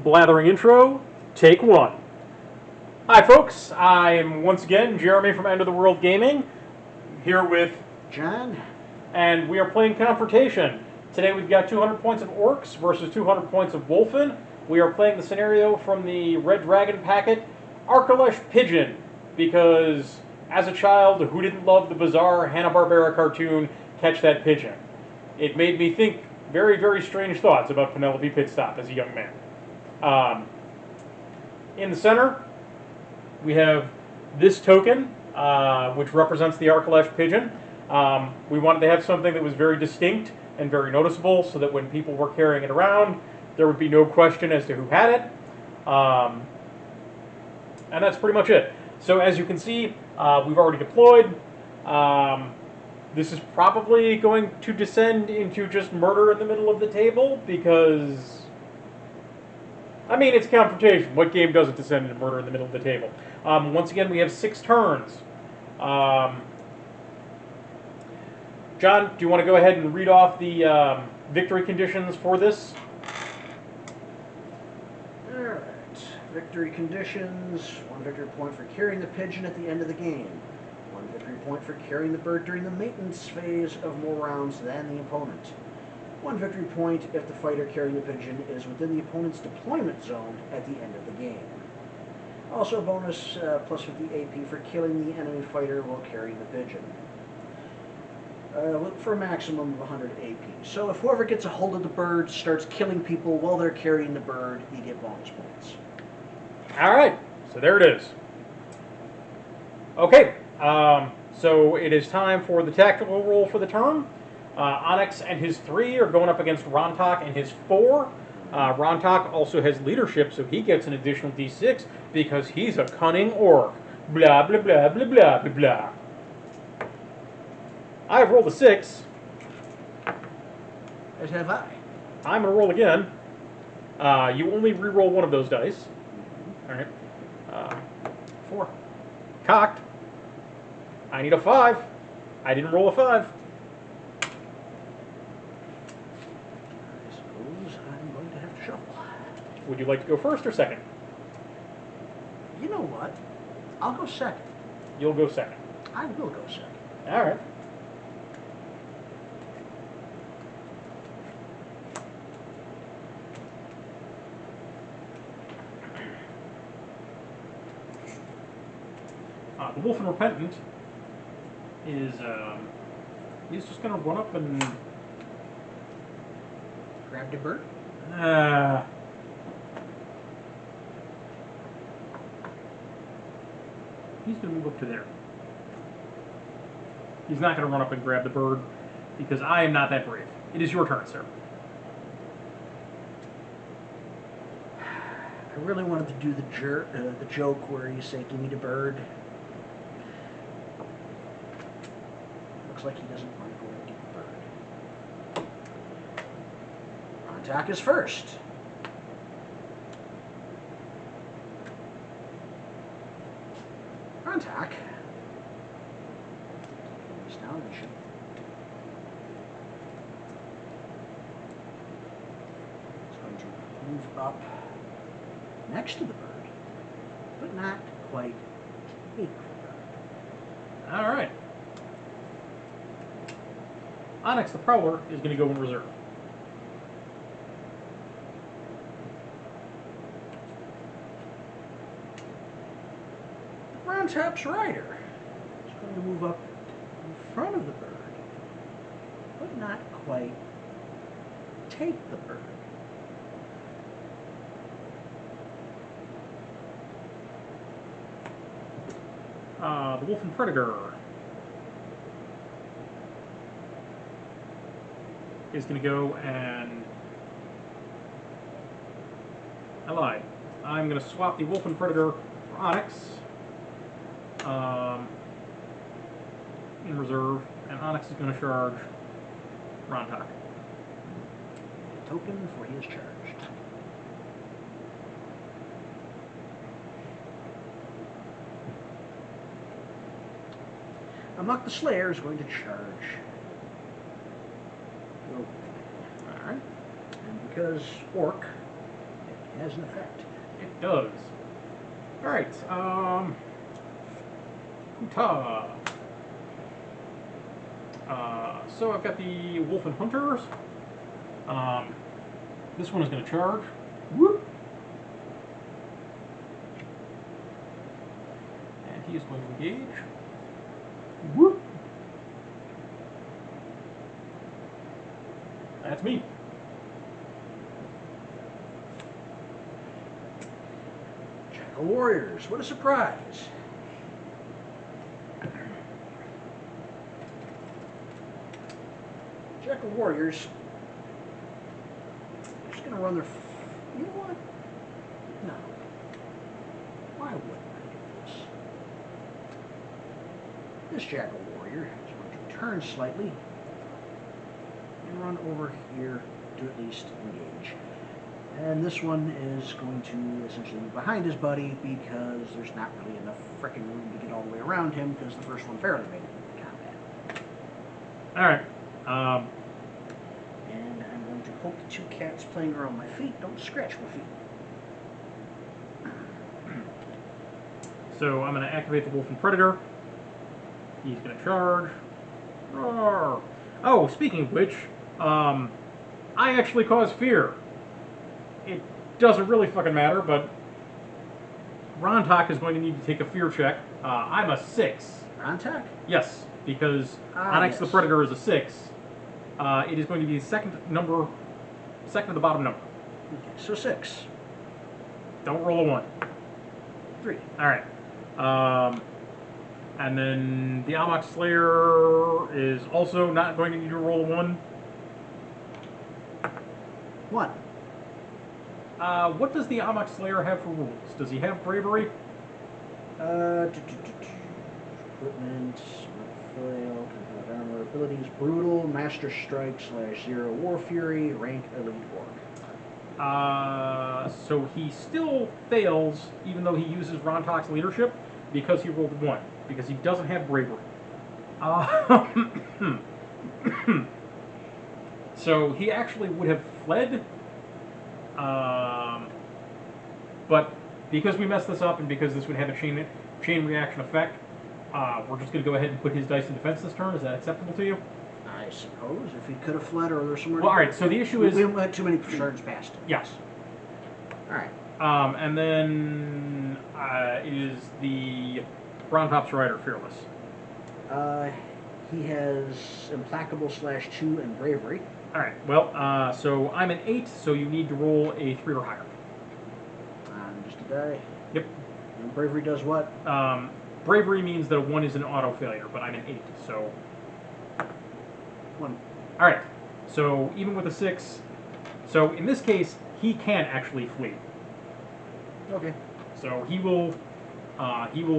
Blathering intro, take one. Hi folks, I'm once again Jeremy from End of the World Gaming, here with John, and we are playing Confrontation. Today we've got 200 points of Orcs versus 200 points of Wolfen. We are playing the scenario from the Red Dragon packet, Arkalesh Pigeon, because as a child who didn't love the bizarre Hanna Barbara cartoon, Catch That Pigeon, it made me think very, very strange thoughts about Penelope Pitstop as a young man. In the center, we have this token, which represents the Arkalesh Pigeon. We wanted to have something that was very distinct and very noticeable so that when people were carrying it around, there would be no question as to who had it. And that's pretty much it. So as you can see, we've already deployed. This is probably going to descend into just murder in the middle of the table because, I mean, it's Confrontation. What game doesn't descend into murder in the middle of the table? Once again, we have 6 turns. John, do you want to go ahead and read off the victory conditions for this? Alright. Victory conditions. 1 victory point for carrying the pigeon at the end of the game. 1 victory point for carrying the bird during the maintenance phase of more rounds than the opponent. 1 victory point if the fighter carrying the pigeon is within the opponent's deployment zone at the end of the game. Also a bonus plus 50 AP for killing the enemy fighter while carrying the pigeon. For a maximum of 100 AP. So if whoever gets a hold of the bird starts killing people while they're carrying the bird, you get bonus points. Alright, so there it is. Okay, so it is time for the tactical roll for the turn. Onyx and his 3 are going up against Rontok and his 4. Rontok also has leadership, so he gets an additional d6 because he's a cunning orc. Blah, blah, blah, blah, blah, blah, blah. I've rolled a 6. As have I. I'm going to roll again. You only re-roll one of those dice. Alright. 4. Cocked. I need a 5. I didn't roll a 5. I suppose I'm going to have to shuffle. Would you like to go first or second? You know what? I'll go second. You'll go second. I will go second. Alright. The Wolfen Repentant is, he's just going to run up and... Grab the bird. He's going to move up to there. He's not going to run up and grab the bird because I am not that brave. It is your turn, sir. I really wanted to do the joke where you say, "Give me the bird." Looks like he doesn't want to go and get the bird. Rontok is first. Rontok. He's down and shoot. He's going to move up next to the bird, but not quite take the bird. Alright. Onyx the Prowler is going to go in reserve. Rontop's rider is going to move up in front of the bird, but not quite take the bird. The Wolfen Predator is going to go and... I lied. I'm going to swap the Wolfen Predator for Onyx in reserve, and Onyx is going to charge Rontok. A token for he is charged. Amok the Slayer is going to charge. Alright. And because Orc has an effect. It does. Alright, Huta. So I've got the Wolfen Hunters. This one is going to charge. Whoop. And he is going to engage. Whoop. That's me. Jackal Warriors, what a surprise! Jackal Warriors, they're just going to run their... You know what? No. Why wouldn't I do this? This Jackal Warrior is going to turn slightly and run over here to at least engage. And this one is going to essentially be behind his buddy because there's not really enough frickin' room to get all the way around him because the first one barely made it into combat. Alright. And I'm going to hope the two cats playing around my feet don't scratch my feet. So I'm going to activate the Wolfen Predator. He's going to charge. Roar. Oh, speaking of which, I actually cause fear. It doesn't really fucking matter, but Rontok is going to need to take a fear check. I'm a 6. Rontok? Yes, because Onyx the Predator is a 6. It is going to be the second to the bottom number. Okay, so 6. Don't roll a 1. 3. Alright. And then the Amok Slayer is also not going to need to roll a 1. 1. What does the Amok Slayer have for rules? Does he have bravery? Equipment, foil, combat armor, abilities, brutal, master strike / 0 war fury, rank elite orc. So he still fails, even though he uses Rontok's leadership, because he rolled 1, because he doesn't have bravery. So he actually would have fled, but because we messed this up and because this would have a chain reaction effect, we're just going to go ahead and put his dice in defense this turn. Is that acceptable to you? I suppose, if he could have fled or there's somewhere... Well, alright, so the issue is... We went too many turns past him. Yes. Alright. And then is the Brown Tops Rider Fearless. He has implacable / 2 and bravery. Alright, well, so I'm an 8, so you need to roll a 3 or higher. Just a die. Yep. And bravery does what? Bravery means that a 1 is an auto failure, but I'm an 8, so... 1. Alright, so even with a 6, so in this case, he can actually flee. Okay. So he will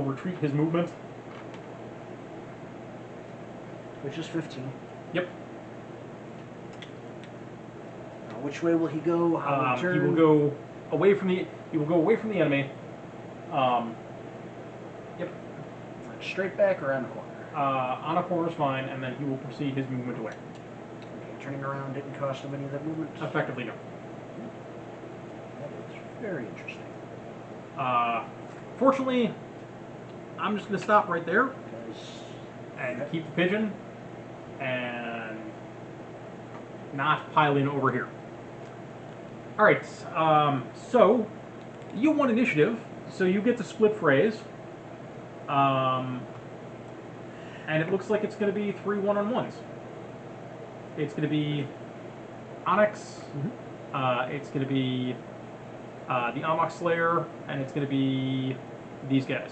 retreat his movement. Which is 15. Yep. Which way will he go? How will he turn? He will go away from the enemy. Yep. Straight back or on the corner? On a corner is fine, and then he will proceed his movement away. Okay, turning around didn't cost him any of that movement? Effectively, no. That is very interesting. Fortunately, I'm just going to stop right there and keep the pigeon and not pile in over here. Alright, so you won initiative, so you get to split phrase. And it looks like it's going to be 3 one-on-ones. It's going to be Onyx, it's going to be the Amok Slayer, and it's going to be these guys.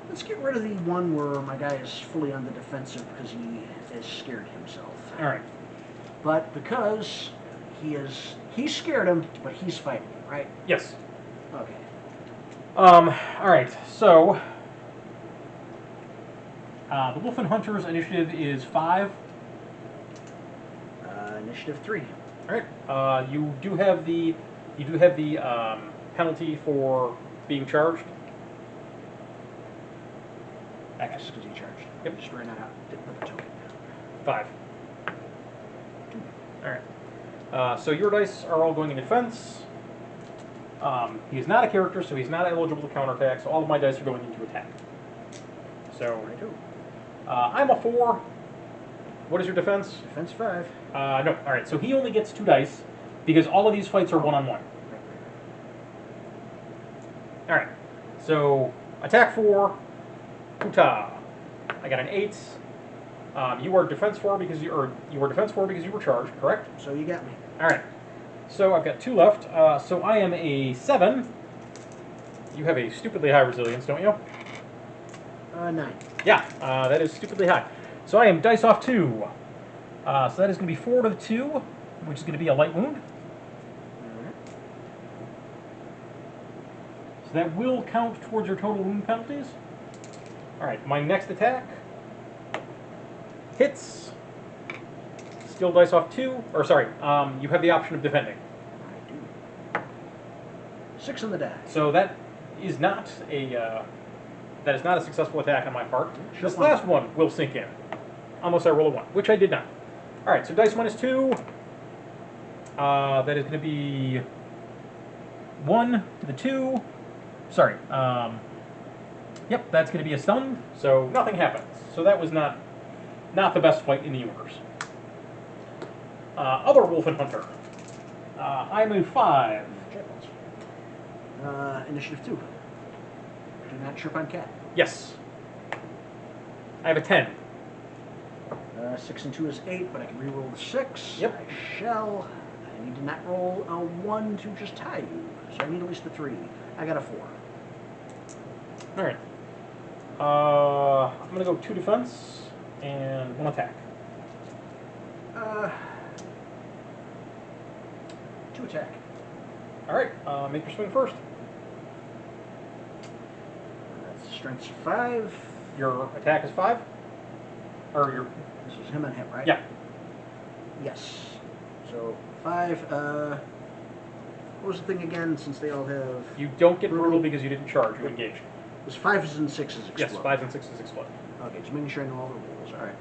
Let's get rid of the one where my guy is fully on the defensive because he has scared himself. Alright. But because he's scared him, but he's fighting him, right? Yes. Okay. Alright, so the Wolfen Hunters initiative is 5. Initiative 3. Alright. You do have the penalty for being charged. Yes, because he charged. Yep. Just ran out. Didn't put the token down. 5. Alright. So your dice are all going in defense. He is not a character, so he's not eligible to counterattack, so all of my dice are going into attack. So, I'm a 4. What is your defense? Defense 5. No. Alright, so he only gets 2 dice, because all of these fights are one-on-one. Alright, so attack 4, Puta. I got an 8. You are defense 4 because you were charged, correct? So you got me. Alright. So I've got 2 left. So I am a 7. You have a stupidly high resilience, don't you? 9. Yeah, that is stupidly high. So I am dice off 2. So that is going to be 4 to the 2, which is going to be a light wound. So that will count towards your total wound penalties. Alright, my next attack hits. Skill dice off 2. Or sorry, you have the option of defending. I do. 6 on the die. So that is not a successful attack on my part. Sure. This last one will sink in, unless I roll a 1, which I did not. All right, so dice minus 2. That is going to be 1 to the 2. Sorry. Yep, that's going to be a stun. So nothing happens. So that was not the best fight in the universe. Other Wolfen Hunter. I'm a 5. Initiative 2. Do not trip on cat. Yes. I have a 10. 6 and 2 is 8, but I can re-roll the 6. Yep. I shall. I need to not roll a 1 to just tie you. So I need at least a 3. I got a 4. Alright. I'm going to go 2 defense and 1 attack. 2 attack. Alright, make your swing first. That's strength's 5. Your attack is 5? Or your... This was him and him, right? Yeah. Yes. So 5. What was the thing again? Since they all have. You don't get brutal because you didn't charge, you engage. It was 5s and 6s explode. Yes, 5s and 6s explode. Okay, just making sure I know all the rules. All right.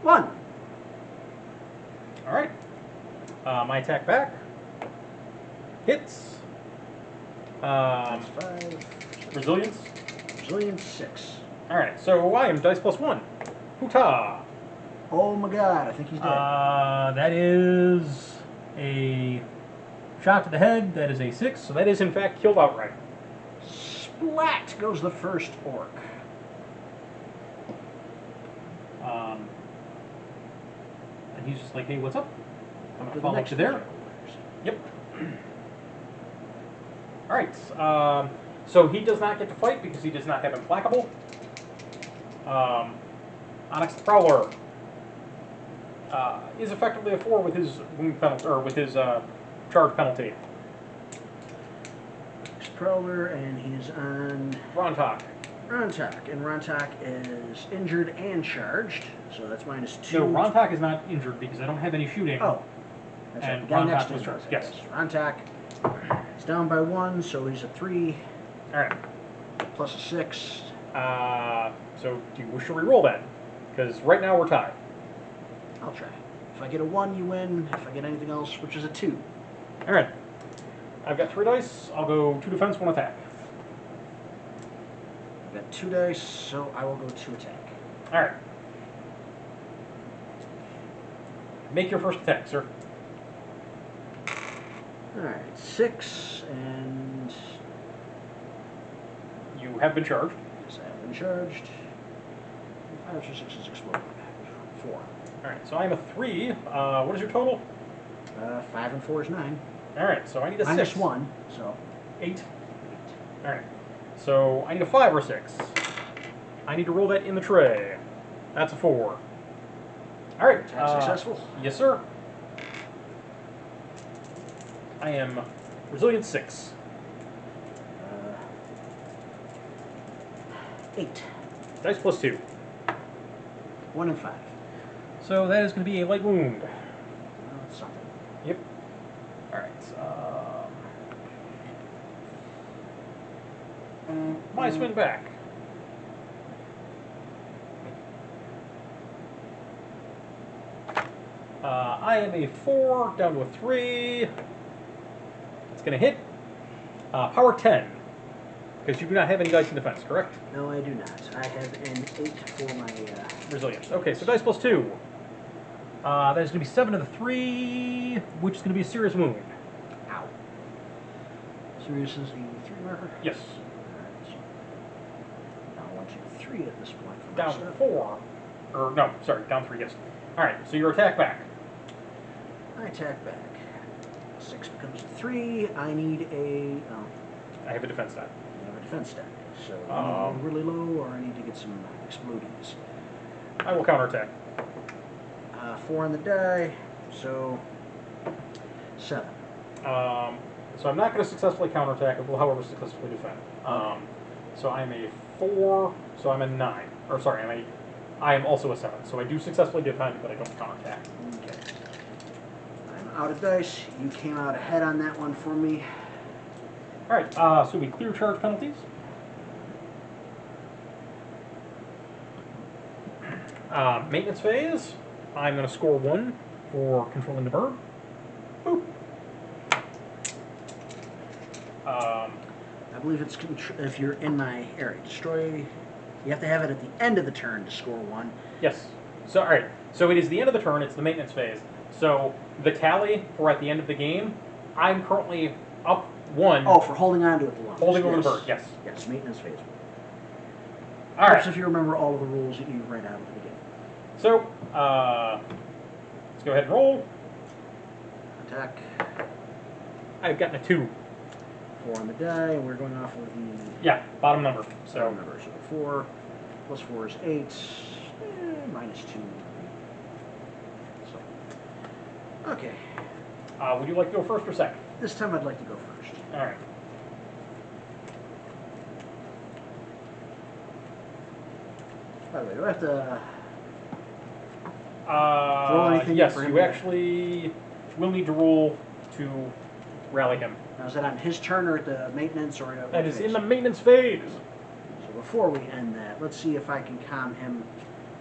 1. Alright. My attack back. Hits. That's 5. Resilience. Resilience 6. Alright, so I am dice plus 1. Hoota! Oh my god, I think he's dead. That is a shot to the head. That is a 6, so that is in fact killed outright. Splat goes the first orc. And he's just like, hey, what's up? I'm To gonna the follow next you there. one. Yep. Alright, so he does not get to fight because he does not have Implacable. Onyx the Prowler is effectively a 4 with his wound penalty, or with his charge penalty. Prowler, and he's on Rontok. Rontok, and Rontok is injured and charged, so that's minus 2. No, Rontok is not injured because I don't have any shooting. Oh, that's right. And The guy Rontok next to was him. charged, yes. Rontok is down by 1, so he's a 3 Alright. plus a 6. So do you wish to re-roll that? Because right now we're tied. I'll try. If I get a 1, you win. If I get anything else, which is a 2. Alright. I've got 3 dice. I'll go 2 defense, 1 attack. I've got 2 dice, so I will go 2 attack. Alright. Make your first attack, sir. Alright, 6, and You have been charged. yes, I have been charged. 5 or 6s explode. 4. Alright, so I'm a 3. What is your total? 5 and 4 is 9. Alright, so I need a Minus 6. 1, so 8. Alright. So I need a 5 or 6. I need to roll that in the tray. That's a 4. Alright. attack successful. Yes, sir. I am resilient 6. 8. Dice plus 2. 1 and 5. So that is going to be a light wound. Well, that's something. Yep. Alright. My swing back. I am a 4, down to a 3. It's going to hit. Power 10. Because you do not have any dice in defense, correct? No, I do not. I have an 8 for my... Resilience. Okay, so dice plus 2. That is going to be 7 to the 3, which is going to be a serious wound. Ow. Serious is the 3 marker? Yes. Now 1, 2, 3 at this point. For Down stuff. 4. Or, no, sorry, down 3, yes. Alright, so your attack back. I attack back. 6 becomes a 3. I need a... I have a defense die. I have a defense stack. So I need really low, or I need to get some explodies. I will counterattack. 4 on the die, so 7. So I'm not going to successfully counterattack. I will, however, successfully defend. So I'm a 4, so I'm a 9. Or sorry, I am also a 7. So I do successfully defend, but I don't counterattack. Okay. I'm out of dice. You came out ahead on that one for me. Alright, so we clear charge penalties. Maintenance phase. I'm going to score 1 for controlling the bird. Boop. I believe it's if you're in my area. Destroy. You have to have it at the end of the turn to score 1. Yes. So, alright. So it is the end of the turn. It's the maintenance phase. So the tally for at the end of the game, I'm currently up 1. Oh, for holding on to it the longest. Holding over the bird, yes. Yes, maintenance phase. Alright. If you remember all of the rules that you read out at the beginning. So, let's go ahead and roll. Attack. I've gotten a 2. 4 on the die, and we're going off of the... Yeah, bottom number. So bottom number. So 4 plus 4 is 8. Minus 2. So, okay. would you like to go first or second? This time I'd like to go first. All right. By the way, do I have to roll anything yes, for him you actually will need to roll to rally him. Now, is that on his turn or at the maintenance or at That is in the maintenance phase. So before we end that, let's see if I can calm him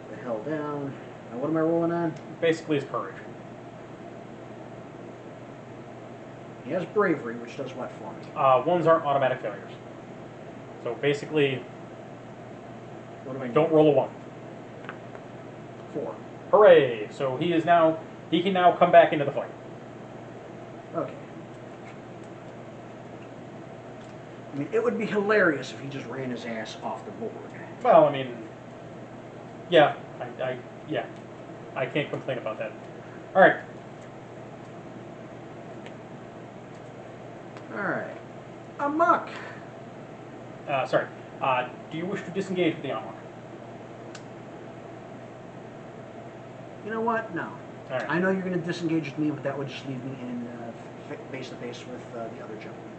the hell down. Now, what am I rolling on? Basically, his courage. He has bravery, which does what for me? 1s aren't automatic failures. So basically, What do I don't roll a 1. 4. Hooray! So he can now come back into the fight. Okay. I mean, it would be hilarious if he just ran his ass off the board. Well, I mean, yeah, I can't complain about that. All right. All right. Amok. Sorry. Do you wish to disengage with the unlock? You know what? No. All right. I know you're going to disengage with me, but that would just leave me in face to face with the other gentleman.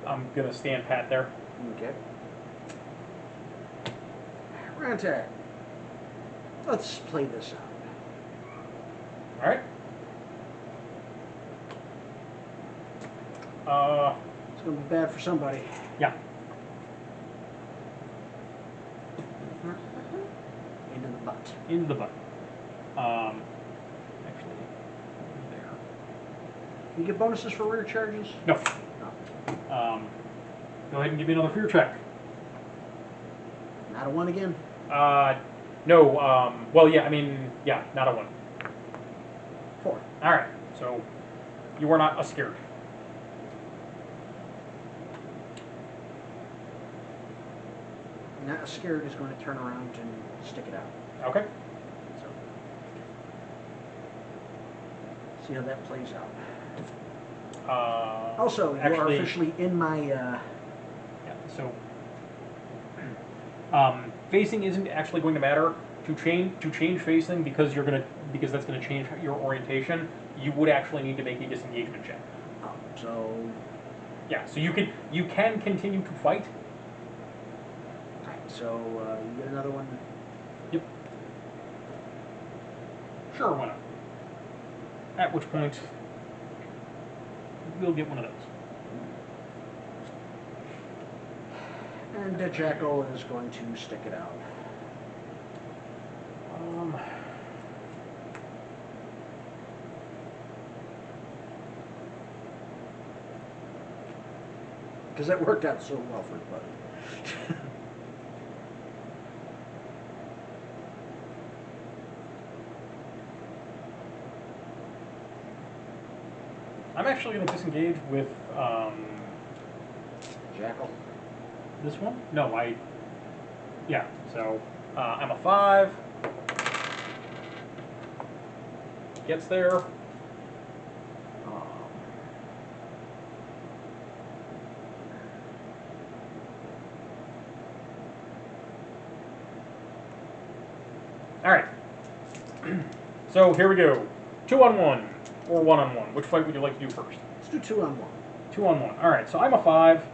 I'm gonna stand pat there. Okay. Rantak. Let's play this out. All right. It's going to be bad for somebody. Yeah. Into the butt. Into the butt. Actually, there. You get bonuses for rear charges? No. No. Go ahead and give me another fear check. Not a 1 again? No. Well, yeah. I mean, yeah, not a 1. 4. All right. So you are not a scared. Not scared is going to turn around and stick it out. Okay. So, see how that plays out. Also, you are officially in my... Yeah, so... facing isn't actually going to matter. To change facing because that's gonna change your orientation. You would actually need to make a disengagement check. Oh, so... Yeah, so you can continue to fight. Alright, so you get another one. Yep. Sure, why not? At which point, we'll get one of those. And the jackal is going to stick it out. because that worked out so well for everybody. I'm actually going to disengage with Jackal. this one. No, yeah. So I'm a 5. Gets there. All right. So here we go. 2-on-1 or 1-on-1. Which fight would you like to do first? Let's do 2-on-1. 2-on-1. All right. So I'm a 5.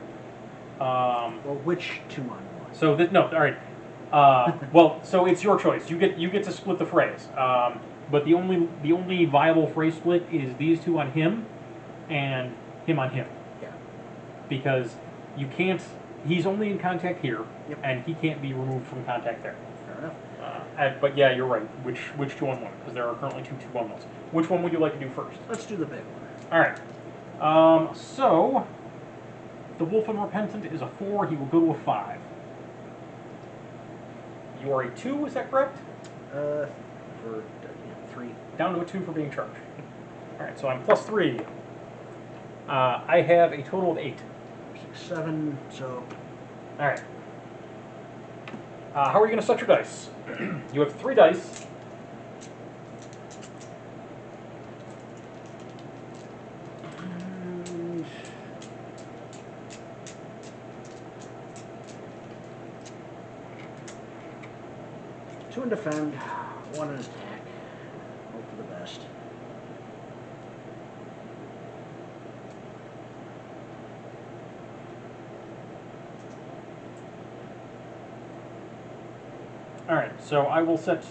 Well, which 2-on-1? So no. All right. Well, so it's your choice. You get to split the phrase. But the only viable phrase split is these two on him, and him on him. Yeah. Because you can't. He's only in contact here, yep. And he can't be removed from contact there. Fair enough. But yeah, you're right. Which 2-on-1? Because there are currently 2 2-on-1s. Which one would you like to do first? Let's do the big one. All right. So the Wolfen Repentant is a 4. He will go to a 5. You are a 2. Is that correct? For 3. Down to a 2 for being charged. All right. So I'm +3. I have a total of 8. 6, 7. So. All right. How are you going to set your dice? You have 3 dice. Two in defend, 1 in attack. Hope for the best. All right, so I will set.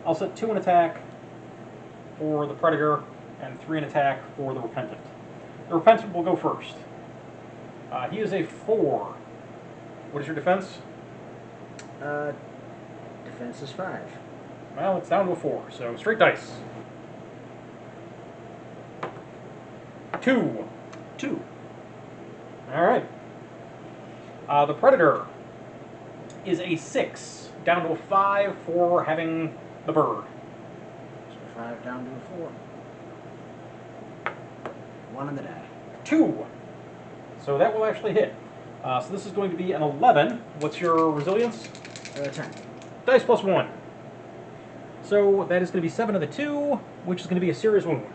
I'll set 2 in attack for the Predator and 3 in attack for the Repentant. The Repentant will go first. He is a 4. What is your defense? Defense is 5. Well, it's down to a 4, so straight dice. 2. 2. All right. The Predator is a 6, down to a 5 for having the bird. So 5 down to a 4. 1 in the die. 2. So that will actually hit. So this is going to be an 11. What's your resilience? 10. Dice plus 1. So that is going to be 7 of the 2, which is going to be a serious wound.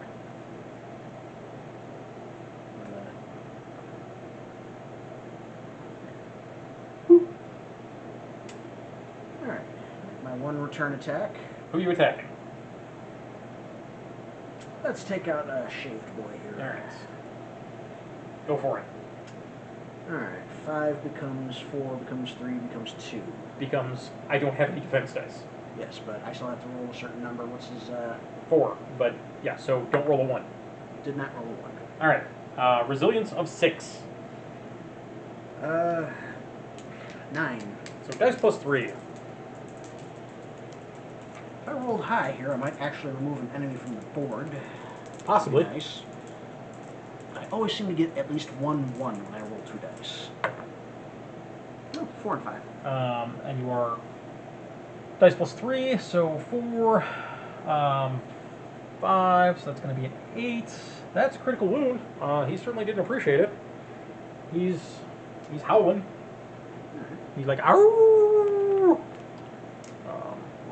Alright. My 1 return attack. Who are you attacking? Let's take out a shaved boy here. Alright. Go for it. Alright. 5 becomes 4, becomes 3, becomes 2. Becomes, I don't have any defense dice. Yes, but I still have to roll a certain number. What's his, 4, but yeah, so don't roll a 1. Did not roll a 1. Alright. Resilience of 6. 9. So dice plus 3. If I rolled high here, I might actually remove an enemy from the board. Possibly. Nice. I always seem to get at least 1 1 when I roll 2 dice. No, 4 and 5. And you are dice plus 3, so 4, 5, so that's going to be an 8. That's a critical wound. He certainly didn't appreciate it. He's howling. He's like, ow!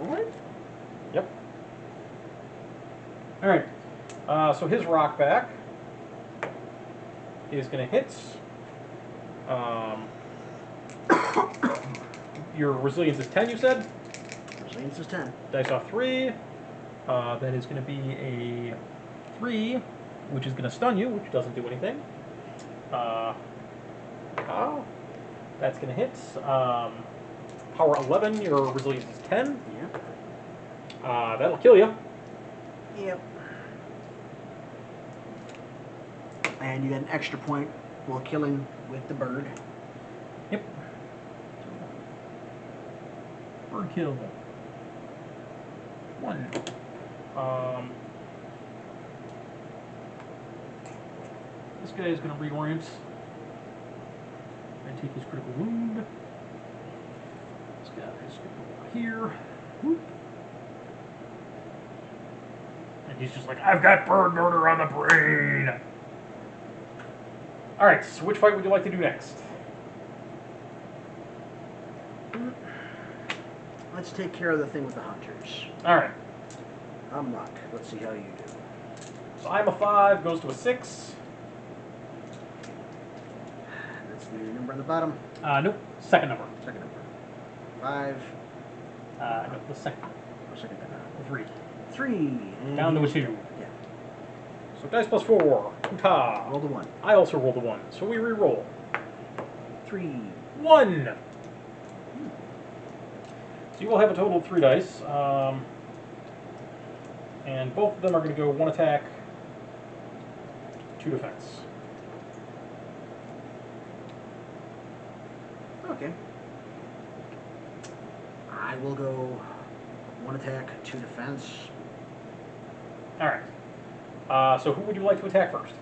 Alright. Yep. Alright. So his rock back is going to hit. Your resilience is 10, you said? Resilience is 10. Dice off 3. That is going to be a 3, which is going to stun you, which doesn't do anything. That's going to hit. Power 11, your resilience is 10. Yeah. That'll kill you. Yep. And you get an extra point while killing with the bird. Yep. Bird kill. 1. This guy is going to reorient and take his critical wound. This guy is going to go over here. Whoop. And he's just like, I've got bird murder on the brain. Alright, so which fight would you like to do next? Let's take care of the thing with the hunters. Alright. I'm luck. Let's see how you do. So I'm a 5, goes to a 6. That's the number on the bottom. Nope, second number. Second number. 5. No, the second. Or second number. 3. 3. And Down to a 2. Yeah. So dice plus 4. Ta. Roll the 1. I also rolled a 1, so we re-roll. 3. 1! So you will have a total of 3 dice. And both of them are going to go 1 attack, 2 defense. Okay. I will go 1 attack, 2 defense. Alright. So who would you like to attack first?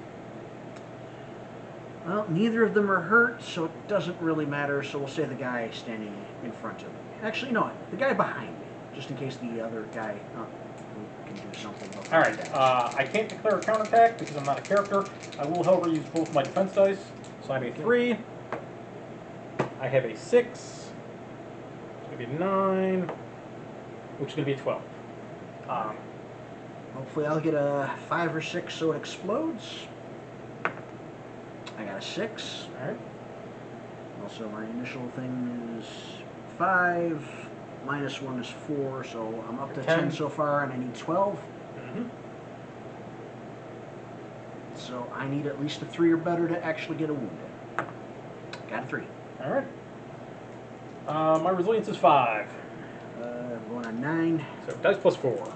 Well, neither of them are hurt, so it doesn't really matter, so we'll say the guy standing in front of me. Actually, no, the guy behind me, just in case the other guy can do something. Alright, I can't declare a counterattack because I'm not a character. I will, however, use both my defense dice. So I'm a 3. I have a 6. It's going to be a 9. Which is going to be a 12. Hopefully I'll get a 5 or 6 so it explodes. I got a 6. Alright. Also, my initial thing is 5. Minus 1 is 4, so I'm up to 10 so far, and I need 12. Mm-hmm. So I need at least a 3 or better to actually get a wound in. Got a 3. Alright. My resilience is 5. Going on 9. So dice plus 4.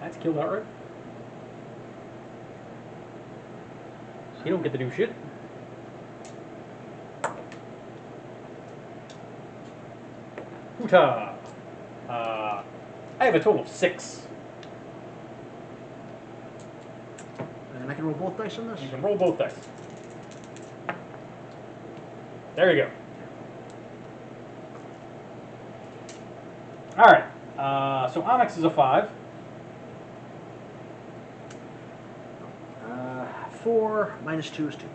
That's killed outright. You don't get to do shit. Hoota! I have a total of 6. And I can roll both dice on this? You can roll both dice. There you go. Alright, so Onyx is a 5. 4 minus 2 is 2.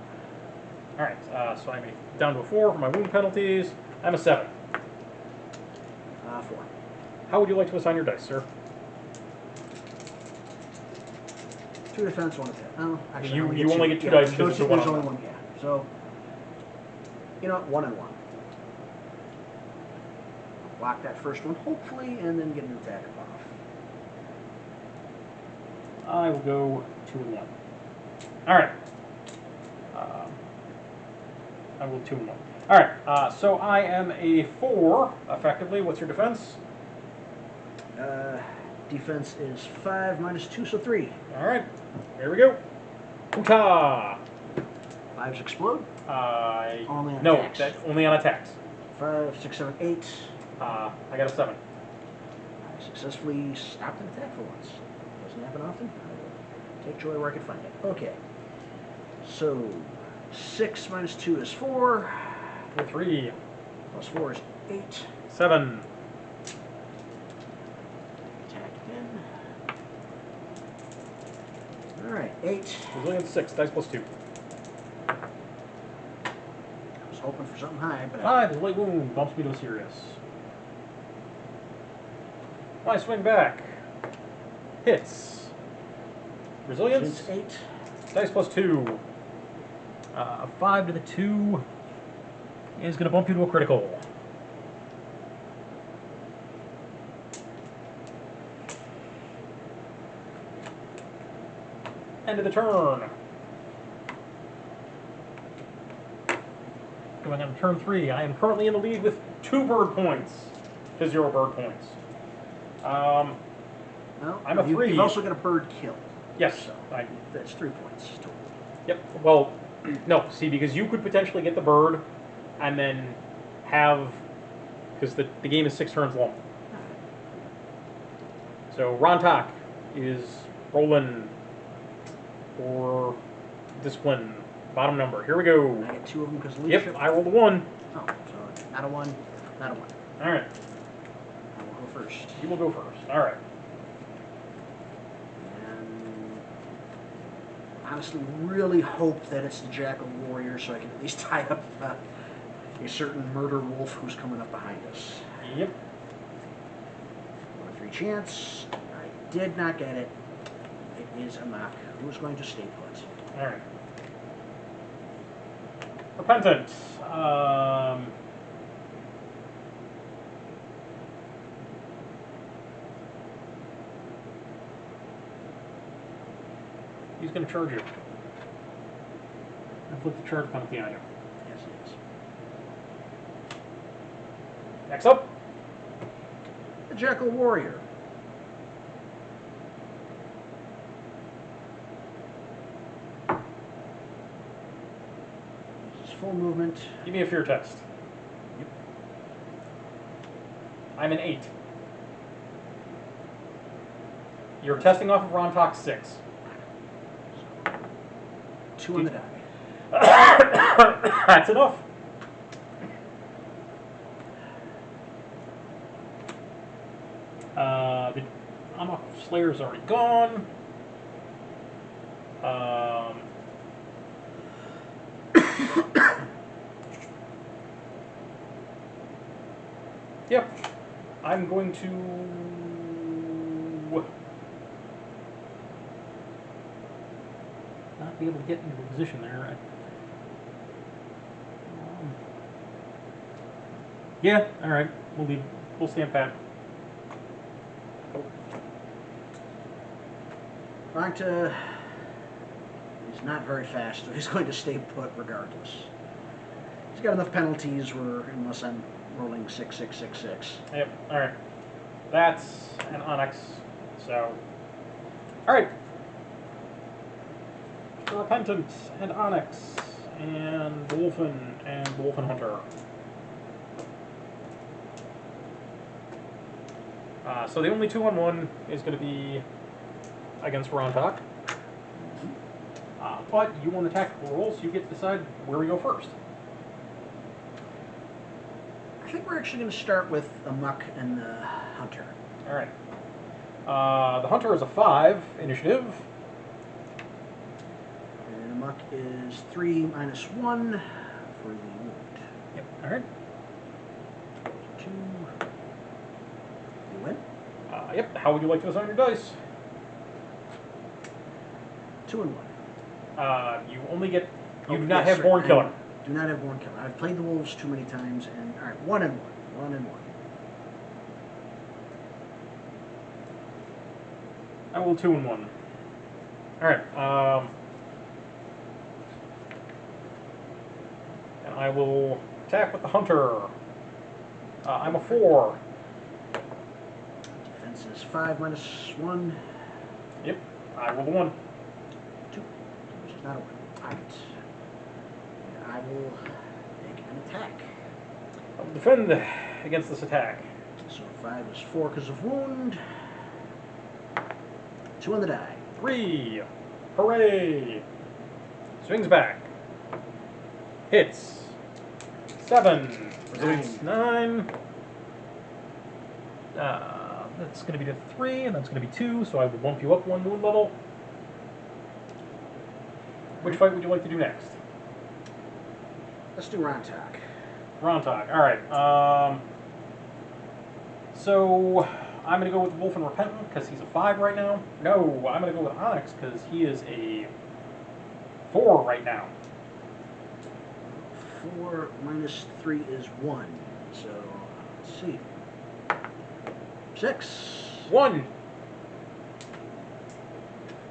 Alright, so I'm down to a 4 for my wound penalties. I'm a 7. 4. How would you like to assign your dice, sir? 2 defense, 1 attack. Oh, actually, You only get 2 dice because it's a there's 1 only 1, yeah. So, you know what, 1 and 1. Block that first one, hopefully, and then get an attack off. I will go 2 and 1. Alright. I will 2 and 1. Alright, so I am a 4, effectively. What's your defense? Defense is 5 minus 2, so 3. Alright, here we go. Hoota! 5s explode? Only on no, attacks. that's only on attacks. 5, 6, 7, 8. I got a 7. I successfully stopped an attack for once. Doesn't happen often. I will take joy where I can find it. Okay. So, 6 minus 2 is 4. 3. Plus 4 is 8. 7. Attack again. Alright, 8. Resilience 6. Dice plus 2. I was hoping for something high, but 5. Light wound. Bumps me to a serious. I swing back. Hits. Resilience. 8. Dice plus 2. A 5 to the 2 is going to bump you to a critical. End of the turn. Going on turn 3. I am currently in the lead with 2 bird points to 0 bird points. No, I'm a 3. You've also got a bird kill. Yes. So that's 3 points total. Yep. Well, no. See, because you could potentially get the bird, and then have because the game is 6 turns long. So Rontok is rolling for discipline. Bottom number. Here we go. I get 2 of them because leadership. Yep, I rolled a 1. Oh, so not a 1, not a 1. All right. I will go first. You will go first. All right. And honestly, really hope that it's the Jackal Warrior so I can at least tie up a certain murder wolf who's coming up behind us. Yep. 1 in 3 chance. I did not get it. It is a mock. Who's going to stay put? All right. Repentant. He's going to charge you. Inflict the charge penalty on you. Yes, it is. Next up. The Jackal Warrior. Uses full movement. Give me a fear test. Yep. I'm an 8. You're testing off of Rontok 6. 2 on the die. That's enough. The Amok Slayer's already gone. Yep. I'm going to not be able to get into a position there. Yeah, all right. We'll leave. We'll stand pat. Rangta is not very fast, so he's going to stay put regardless. He's got enough penalties where, unless I'm rolling 6, 6, 6, 6. Yep. All right. That's an Onyx. So, all right. Repentant and Onyx and Wolfen and Wolfen Hunter. So the only 2-on-1 is going to be against Rontok. But you want tactical rolls, so you get to decide where we go first. I think we're actually going to start with the Muck and the Hunter. All right. The Hunter is a 5 initiative. And the Muck is 3 minus 1 for the wound. Yep. All right. 2. You win. Yep. How would you like to assign your dice? 2 and 1. You only get. You Oh, do not yes, have Born I Killer. do not have Born Killer. I've played the Wolves too many times, and all right, 1 and 1. 1 and 1. I will 2 and 1. All right. And I will attack with the Hunter. I'm a 4. Defense is 5 minus 1. Yep. I rolled a 1. 2, which is not a 1. All right. And I will make an attack. I will defend against this attack. So 5 is 4 because of wound. 2 on the die. 3. Hooray! Swings back. Hits. 7. Resilience 9. That's going to be to 3, and that's going to be 2, so I will bump you up 1 wound level. Which fight would you like to do next? Let's do Rontok. Rontok. All right. So I'm going to go with Wolfen Repentant because he's a 5 right now. No, I'm going to go with Onyx because he is a 4 right now. 4 minus 3 is 1. So, let's see. 6. 1.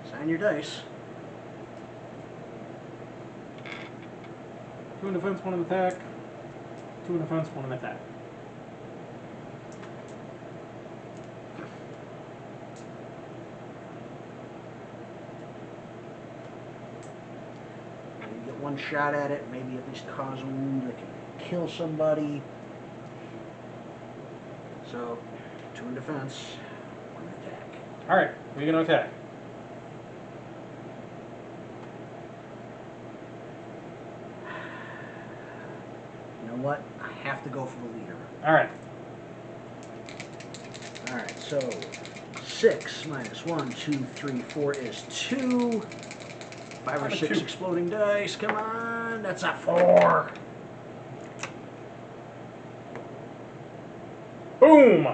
Sign your dice. 2 in defense, 1 in attack. 2 in defense, 1 in attack. You get 1 shot at it, maybe at least cause a wound that can kill somebody. So, 2 in defense, 1 in attack. All right, we're gonna attack. You know what? I have to go for the leader. All right. Alright, so 6 minus 1, 2, 3, 4 is 2. 5 or 6 exploding dice. Come on. That's a 4. Boom.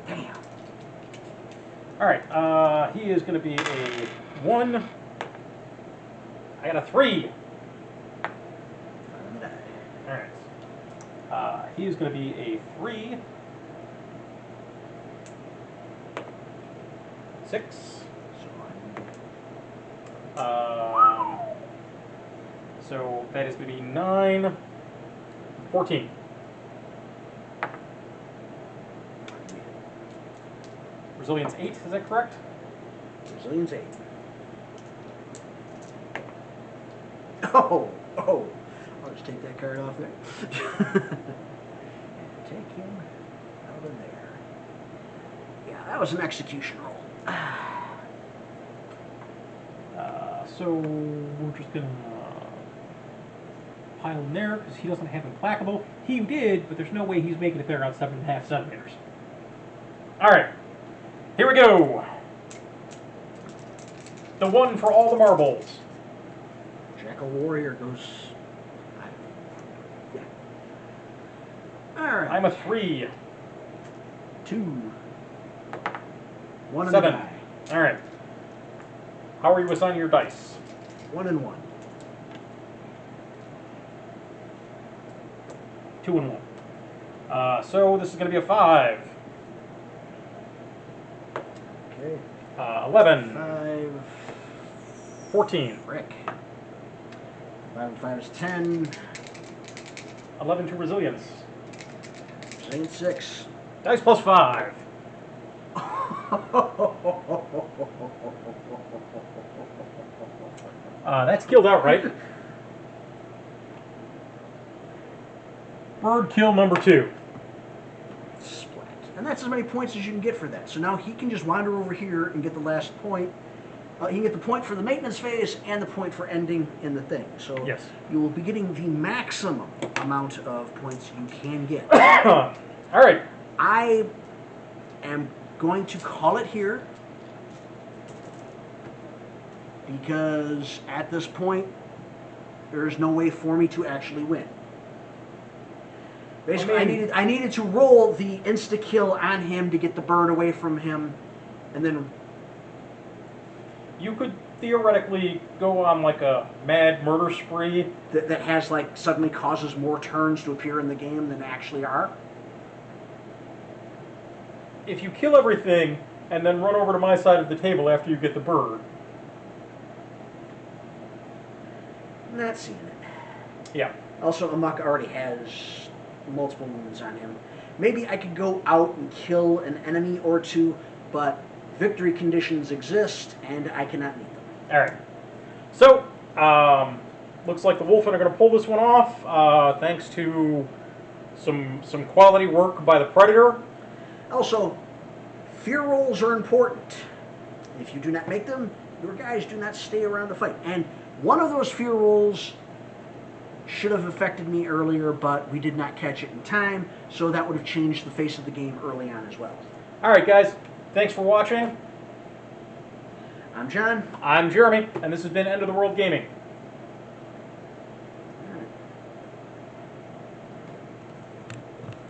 Damn. All right. He is gonna be a 1. I got a 3. 5 on the die. All right. He is going to be a 3. 6. So that is going to be 9. 14. Resilience 8, is that correct? Resilience 8. Oh! I'll just take that card off there. And take him out of there. Yeah, that was an execution roll. So we're just going to pile him there because he doesn't have implacable. He did, but there's no way he's making it there on 7.5 centimeters. All right, here we go. The one for all the marbles. Jackal Warrior goes. Yeah. Alright. I'm a 3. 2. 1 and 7. a die. All right. How are you assigning your dice? 1 and 1. 2 and 1. So this is going to be a 5. Okay. 11. 5. 14. Frick. 5 and 5 is 10. 11 to resilience. Resilience 6. Dice plus 5. That's killed outright. Bird kill number 2. Splat. And that's as many points as you can get for that. So now he can just wander over here and get the last point. He can get the point for the maintenance phase and the point for ending in the thing. So Yes. you will be getting the maximum amount of points you can get. All right. I am going to call it here because at this point there is no way for me to actually win. Basically, I needed to roll the insta kill on him to get the bird away from him, and then You could theoretically go on like a mad murder spree. that has like suddenly causes more turns to appear in the game than actually are. If you kill everything and then run over to my side of the table after you get the bird. Not seeing it. Yeah. Also, Amok already has multiple wounds on him. Maybe I could go out and kill an enemy or two, but victory conditions exist, and I cannot meet them. All right. So, looks like the Wolfen are going to pull this one off, thanks to some quality work by the Predator. Also, fear rolls are important. If you do not make them, your guys do not stay around to fight. And one of those fear rolls should have affected me earlier, but we did not catch it in time, so that would have changed the face of the game early on as well. All right, guys. Thanks for watching. I'm John. I'm Jeremy, and this has been End of the World Gaming.